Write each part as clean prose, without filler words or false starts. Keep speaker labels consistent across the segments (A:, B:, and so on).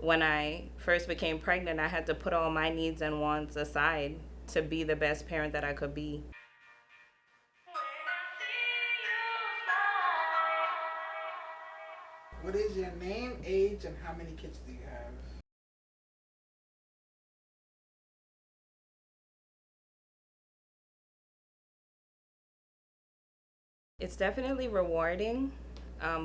A: When I first became pregnant, I had to put all my needs and wants aside to be the best parent that I could be.
B: What is your name, age, and how many kids do you have?
A: It's definitely rewarding,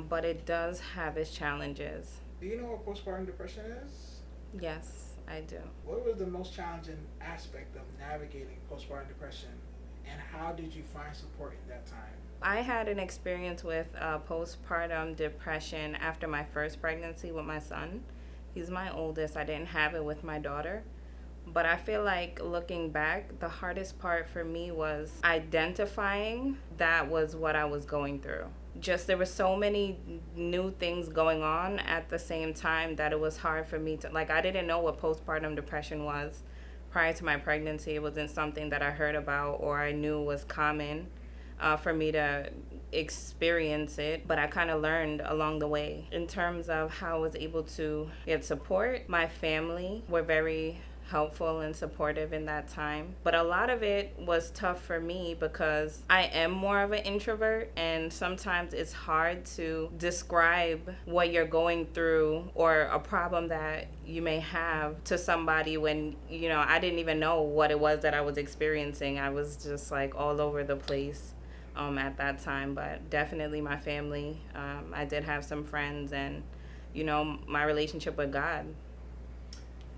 A: but it does have its challenges.
B: Do you know what postpartum depression is?
A: Yes, I do.
B: What was the most challenging aspect of navigating postpartum depression, and how did you find support in that time?
A: I had an experience with postpartum depression after my first pregnancy with my son. He's my oldest. I didn't have it with my daughter. But I feel like looking back, the hardest part for me was identifying that was what I was going through. Just there were so many new things going on at the same time that it was hard for me to, like, I didn't know what postpartum depression was prior to my pregnancy. It wasn't something that I heard about or I knew was common for me to experience it, but I kind of learned along the way. In terms of how I was able to get support, my family were very helpful and supportive in that time. But a lot of it was tough for me because I am more of an introvert, and sometimes it's hard to describe what you're going through or a problem that you may have to somebody when, I didn't even know what it was that I was experiencing. I was just like all over the place. At that time, but definitely my family. I did have some friends, and my relationship with God.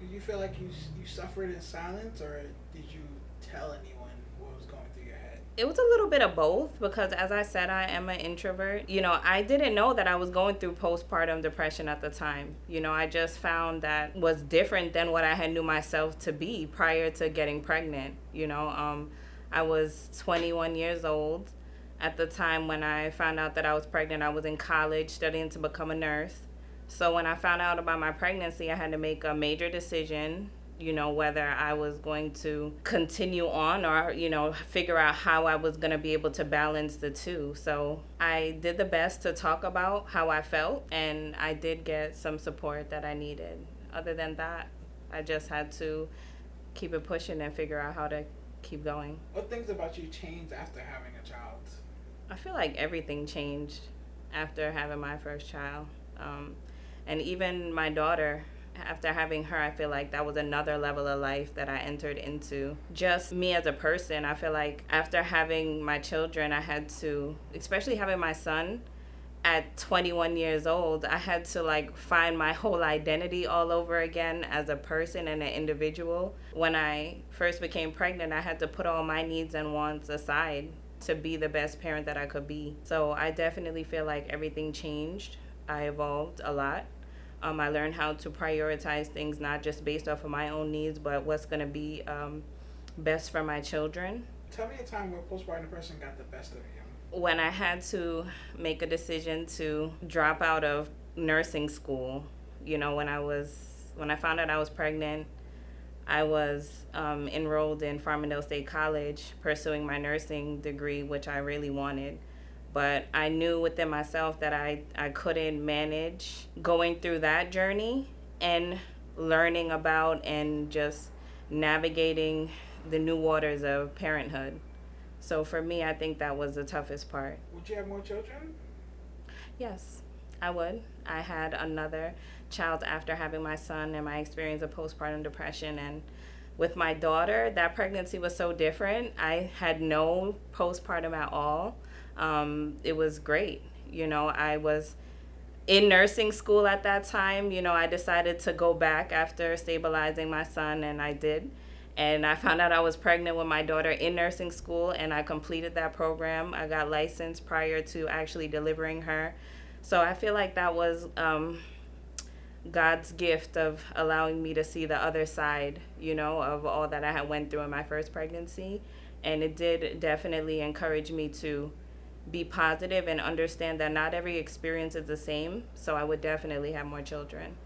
B: Did you feel like you suffered in silence, or did you tell anyone what was going through your head?
A: It was a little bit of both because, as I said, I am an introvert. I didn't know that I was going through postpartum depression at the time. I just found that was different than what I had knew myself to be prior to getting pregnant. I was 21 years old at the time when I found out that I was pregnant. I was in college studying to become a nurse. So when I found out about my pregnancy, I had to make a major decision, whether I was going to continue on or, figure out how I was going to be able to balance the two. So I did the best to talk about how I felt, and I did get some support that I needed. Other than that, I just had to keep it pushing and figure out how to keep going.
B: What things about you changed after having a child?
A: I feel like everything changed after having my first child. And even my daughter, after having her, I feel like that was another level of life that I entered into. Just me as a person, I feel like after having my children, I had to, especially having my son at 21 years old, I had to like find my whole identity all over again as a person and an individual. When I first became pregnant, I had to put all my needs and wants aside to be the best parent that I could be. So I definitely feel like everything changed. I evolved a lot. I learned how to prioritize things not just based off of my own needs, but what's going to be best for my children.
B: Tell me a time where postpartum depression got the best of you.
A: When I had to make a decision to drop out of nursing school, when I found out I was pregnant, I was enrolled in Farmingdale State College pursuing my nursing degree, which I really wanted. But I knew within myself that I couldn't manage going through that journey and learning about and just navigating the new waters of parenthood. So for me, I think that was the toughest part.
B: Would you have more children?
A: Yes, I would. I had another child after having my son and my experience of postpartum depression. And with my daughter, that pregnancy was so different. I had no postpartum at all. It was great. I was in nursing school at that time. I decided to go back after stabilizing my son, and I did. And I found out I was pregnant with my daughter in nursing school, and I completed that program. I got licensed prior to actually delivering her. So I feel like that was God's gift of allowing me to see the other side, of all that I had went through in my first pregnancy. And it did definitely encourage me to be positive and understand that not every experience is the same. So I would definitely have more children.